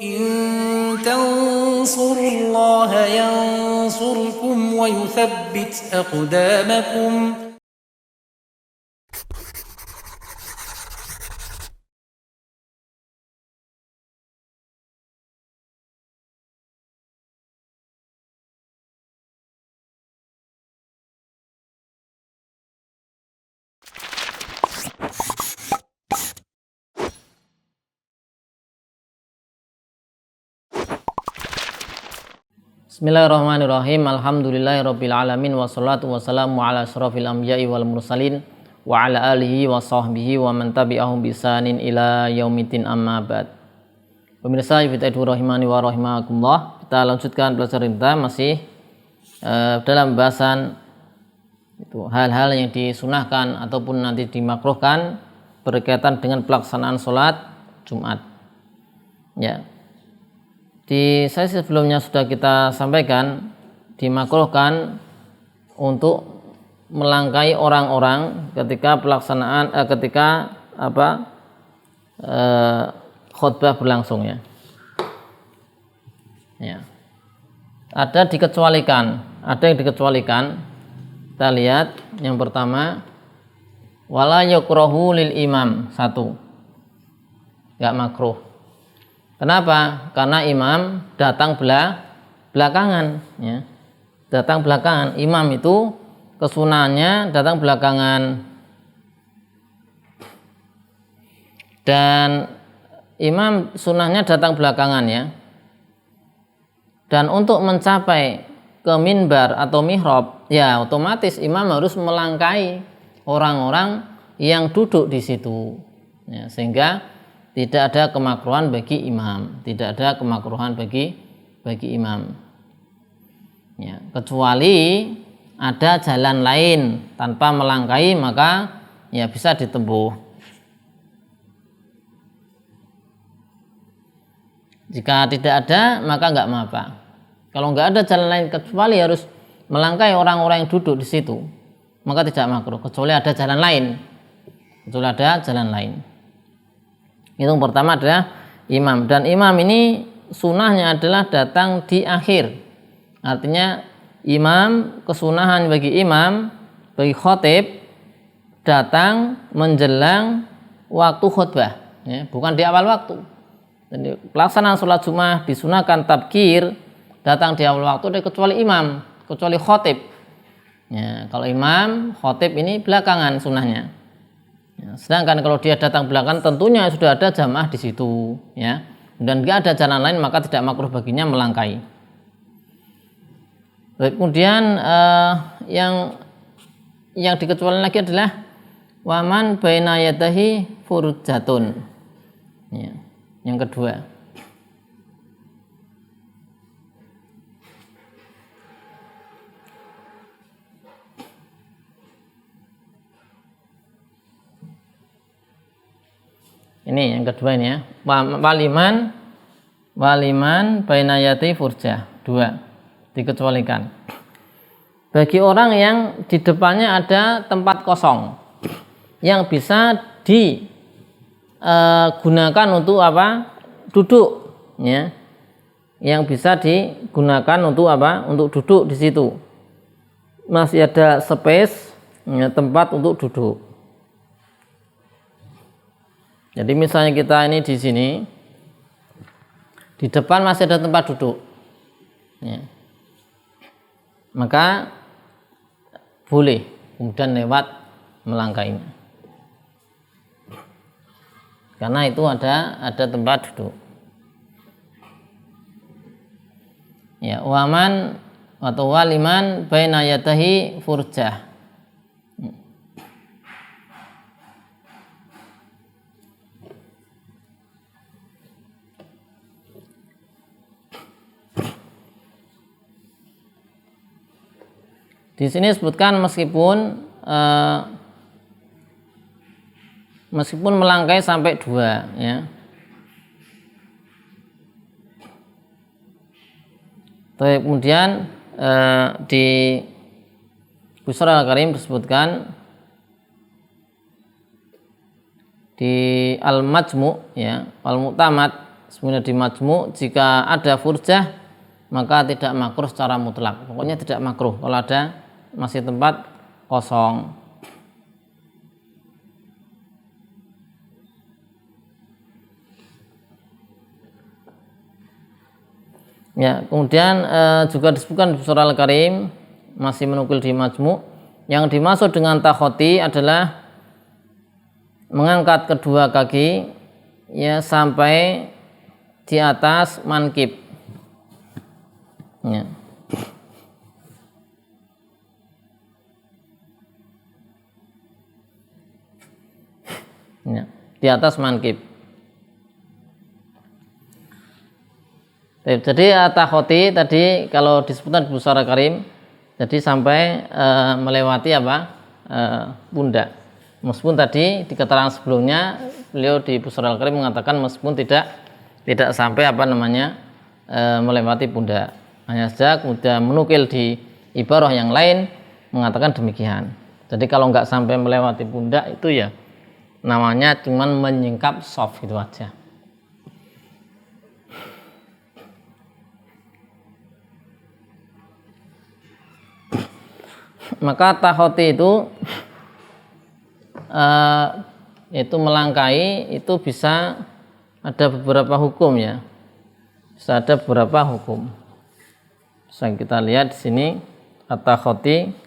إن تنصروا الله ينصركم ويثبت أقدامكم. Bismillahirrahmanirrahim. Alhamdulillahirabbil alamin wassalatu wassalamu ala asyrafil anbiya'i wal mursalin wa ala alihi wa sahbihi wa man tabi'ahum bi ihsanin ila yaumiddin, amma ba'd. Pemirsa Yufidaidu rahimani wa rahimakumullah, kita lanjutkan pelajaran kita masih dalam bahasan itu hal-hal yang disunahkan ataupun nanti dimakruhkan berkaitan dengan pelaksanaan sholat Jumat. Ya. Di sesi sebelumnya sudah kita sampaikan dimakruhkan untuk melangkai orang-orang ketika pelaksanaan khutbah berlangsung ya. Ada yang dikecualikan. Kita lihat yang pertama, wala yukrahu lil imam, satu, enggak makruh. Kenapa? Karena imam datang belakangan ya. Datang belakangan. Imam itu kesunahannya datang belakangan. Dan imam sunahnya datang belakangan ya. Dan untuk mencapai ke minbar atau mihrab, ya otomatis imam harus melangkai orang-orang yang duduk di situ. Ya, sehingga tidak ada kemakruhan bagi imam, imam. Ya, kecuali ada jalan lain tanpa melangkai, maka ya bisa ditempuh. Jika tidak ada, maka enggak apa-apa. Kalau enggak ada jalan lain kecuali harus melangkai orang-orang yang duduk di situ, maka tidak makruh. Kecuali ada jalan lain. Itu pertama adalah imam, dan imam ini sunahnya adalah datang di akhir. Artinya imam, kesunahan bagi imam, bagi khotib datang menjelang waktu khutbah ya, bukan di awal waktu. Jadi pelaksanaan sholat Jumat disunahkan tabkir, datang di awal waktu, kecuali imam, kecuali khotib ya. Kalau imam, khotib ini belakangan sunahnya. Ya, sedangkan kalau dia datang belakangan tentunya sudah ada jamaah di situ ya, dan tidak ada jalan lain, maka tidak makruh baginya melangkai. Kemudian yang dikecualikan lagi adalah waman baina yadahi furjatun ya, yang kedua. Ini yang kedua ini ya. Waliman bainayati furjah, dua, dikecualikan. Bagi orang yang di depannya ada tempat kosong yang bisa digunakan untuk duduk ya. Yang bisa digunakan untuk untuk duduk di situ. Masih ada space ya, tempat untuk duduk. Jadi misalnya kita ini di sini, di depan masih ada tempat duduk, ya, maka boleh kemudian lewat melangkainya, karena itu ada tempat duduk. Ya, waman atau waliman baina yatahi furjah. Di sini disebutkan meskipun melangkai sampai dua ya. Kemudian di Busra Al-Karim disebutkan di Al-Majmu' ya, Al-Mu'tamad sebenarnya di majmu' jika ada furjah maka tidak makruh secara mutlak. Pokoknya tidak makruh kalau ada masih tempat kosong. Ya, kemudian juga disebutkan di surah Al-Karim masih menukil di majmu', yang dimaksud dengan takhoti adalah mengangkat kedua kaki ya sampai di atas mankib. Ya. Ya, di atas mankib. Jadi takhoti tadi kalau disebutkan di surah Al-Karim, jadi sampai melewati pundak. Meskipun tadi di keterangan sebelumnya beliau di surah Al-Karim mengatakan meskipun tidak sampai melewati pundak. Hanya saja kemudian menukil di ibarah yang lain mengatakan demikian. Jadi kalau nggak sampai melewati pundak itu ya namanya cuman menyingkap soft itu aja. Maka takhoti itu melangkai itu bisa ada beberapa hukum ya. Bisa ada beberapa hukum. Bisa kita lihat di sini at-takhoti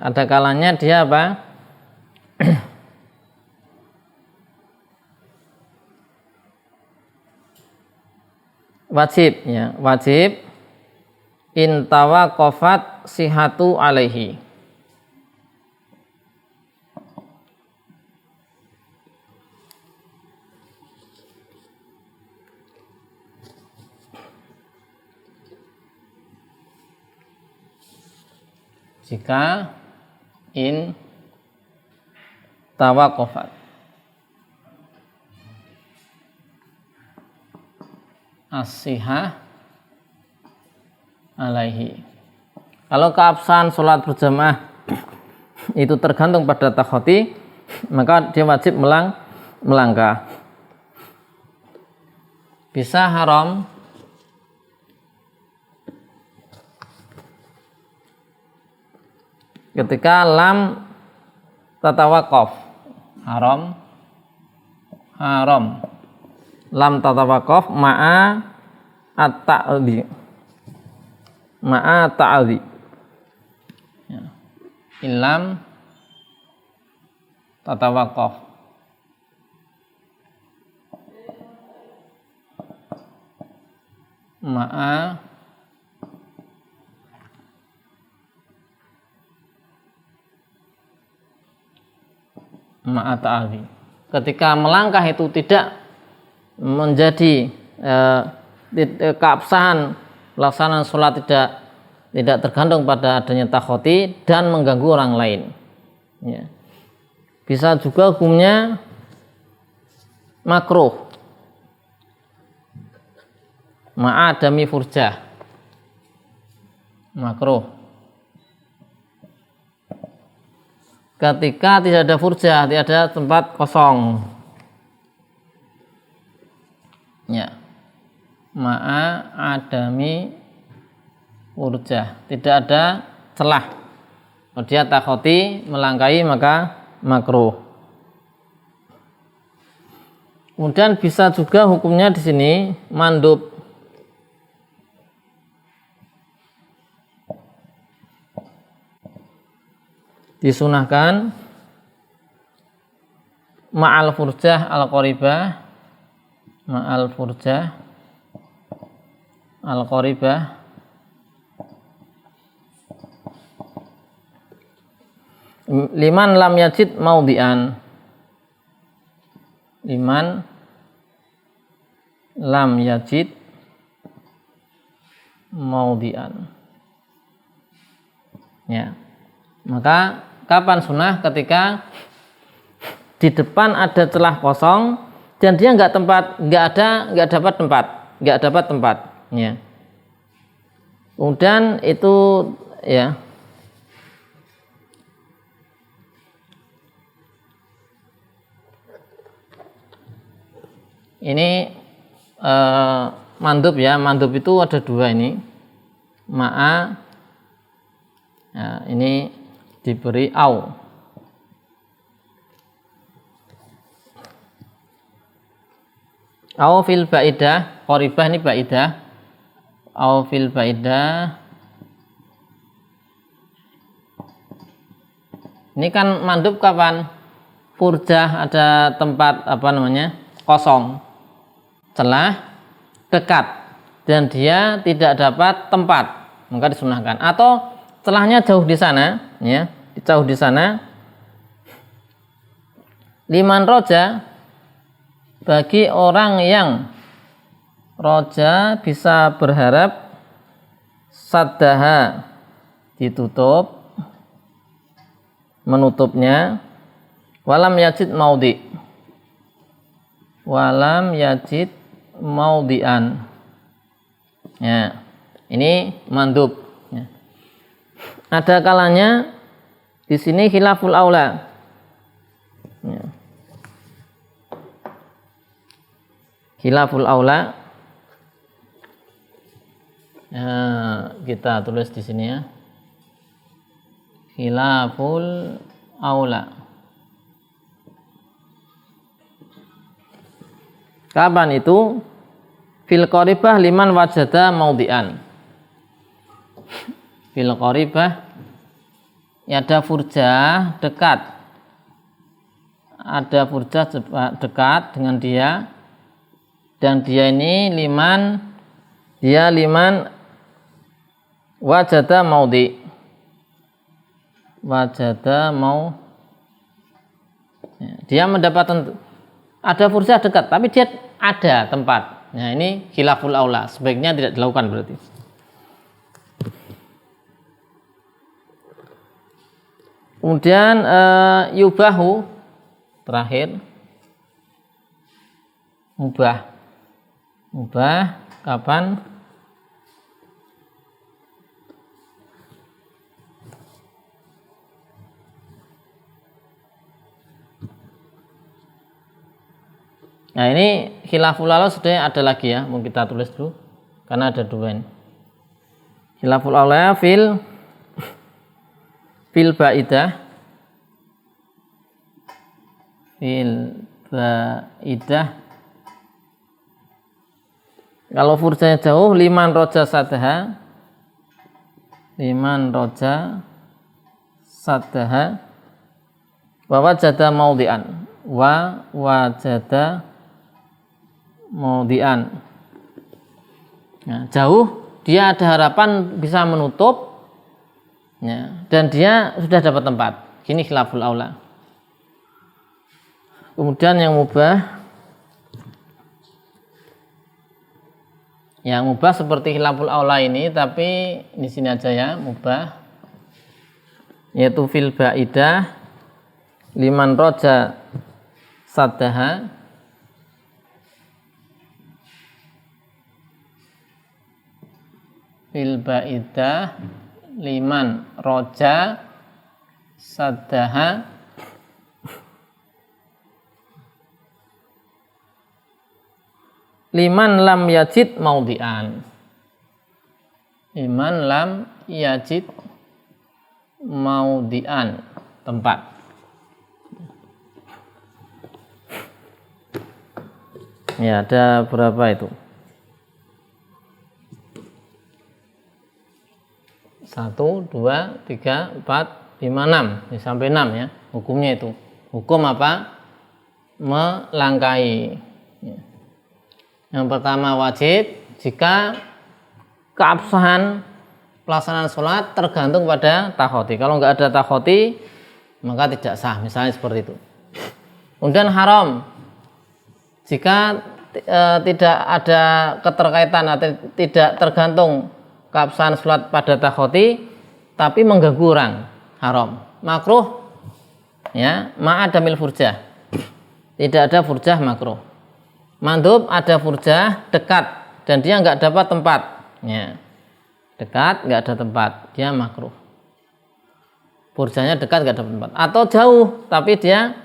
ada kalanya dia wajib intawa qofat sihatu alaihi. Jika in tawaqafat as-sihah alaihi. Kalau keabsahan sholat berjamaah itu tergantung pada takhoti, maka dia wajib melangkah. Bisa haram ketika lam tatawaqaf. Haram lam tatawaqaf ma'a at-ta'dhi ya. Ilam tatawaqaf ma'a ta'dhi. Ketika melangkah itu tidak menjadi keabsahan pelaksanaan sholat tidak tergantung pada adanya takhoti dan mengganggu orang lain ya. Bisa juga hukumnya makruh ma'adami furjah, makruh ketika tidak ada furjah, tidak ada tempat kosong ya. Ma'adami furjah, tidak ada celah. Kalau dia takhoti melangkai maka makruh. Kemudian bisa juga hukumnya di sini mandub. Disunahkan ma'al furjah al-qaribah, ma'al furjah al-qaribah liman lam yajid maudhi'an, liman lam yajid maudhi'an ya. Maka kapan sunnah? Ketika di depan ada celah kosong dan dia nggak dapat tempat ya. Kemudian itu ya, ini mandub ya. Mandub itu ada dua ini, ma'a ya, ini diberi au. Au fil baidah, qoribah ini baidah. Au fil baidah, ini kan mandub kapan? Furjah, ada tempat kosong, celah dekat, dan dia tidak dapat tempat, maka disunahkan. Atau celahnya jauh di sana, ya, jauh di sana. Liman roja, bagi orang yang roja bisa berharap, saddaha ditutup, menutupnya, walam yajid maudi, walam yajid maudian. Ya, ini mandub. Ya. Ada kalanya di sini khilaful aula. Ya. Khilaful aula. Ya, kita tulis di sini ya. Khilaful aula. Kapan itu? Fil qoribah liman wajada maudian. Fil qoribah, ya, ada furjah dekat. Ada furjah dekat dengan dia, dan dia ini liman wajada maudi. Wajada mau, dia mendapatkan, ada furjah dekat tapi dia ada tempat. Nah, ini khilaful aula, sebaiknya tidak dilakukan berarti. Kemudian yubahu, terakhir mubah kapan? Nah, ini khilaful aula sudah ada lagi ya, mau kita tulis dulu karena ada dua ini. Khilaful aula fil baidah, kalau furjanya jauh, liman roja saddaha, wa wajada maudian, Nah, jauh, dia ada harapan bisa menutup, ya, dan dia sudah dapat tempat. Ini khilaful aula. Kemudian yang mubah, seperti khilaful aula ini, tapi di sini aja ya, mubah, yaitu fil baidah liman roja saddaha, fil baidah liman roja saddaha, liman lam yajid maudian, tempat. Ya, ada berapa itu? 1, 2, 3, 4, 5, 6 ya, sampai 6 ya hukumnya itu. Hukum apa? Melangkahi ya. Yang pertama wajib jika keabsahan pelaksanaan sholat tergantung pada takhoti. Kalau nggak ada takhoti maka tidak sah, misalnya seperti itu. Kemudian haram jika tidak ada keterkaitan atau tidak tergantung keabsahan sholat pada takhoti tapi mengganggu orang, haram. Makruh ya, ma'adamil furjah, tidak ada furjah, makruh. Mandub ada furjah dekat dan dia nggak dapat tempat ya. dekat nggak ada tempat, dia makruh. Furjanya dekat nggak ada tempat, atau jauh tapi dia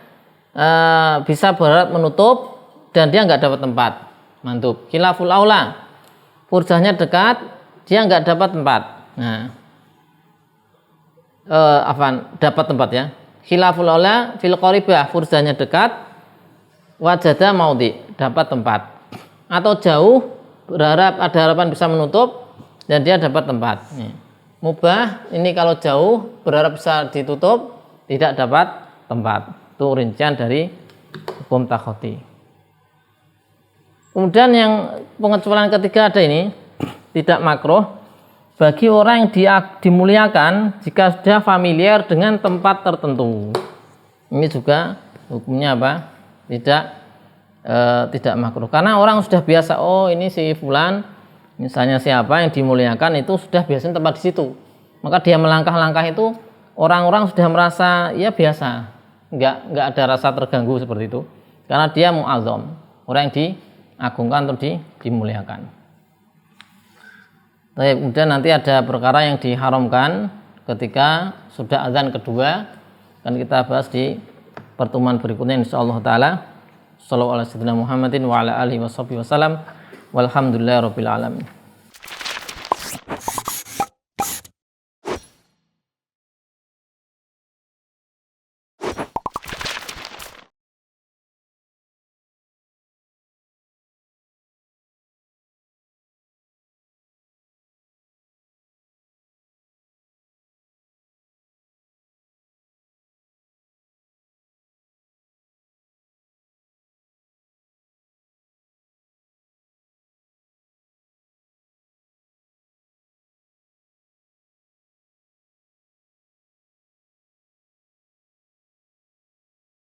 bisa berharap menutup dan dia nggak dapat tempat, mantub. Khilaful aula, furjanya dekat, dia nggak dapat tempat. Nah, dapat tempat ya. Khilaful aula fil qaribah, furjanya dekat, wajada maudi, dapat tempat. Atau jauh, berharap ada harapan bisa menutup dan dia dapat tempat. Mubah ini kalau jauh berharap bisa ditutup, tidak dapat tempat. Itu rincian dari hukum takhoti. Kemudian yang pengecualian ketiga ada ini, tidak makruh bagi orang yang dimuliakan jika sudah familiar dengan tempat tertentu. Ini juga hukumnya apa? Tidak makruh. Karena orang sudah biasa, oh ini si fulan, misalnya siapa yang dimuliakan itu sudah biasa tempat di situ. Maka dia melangkah-langkah itu orang-orang sudah merasa ya biasa, nggak ada rasa terganggu seperti itu. Karena dia mu'azzam, orang yang diagungkan atau dimuliakan. Kemudian nanti ada perkara yang diharamkan ketika sudah azan kedua, akan kita bahas di pertemuan berikutnya insyaallah taala. Shallallahu alaihi wasallam Muhammadin wa ala alihi wasallam. Walhamdulillahirabbil alamin.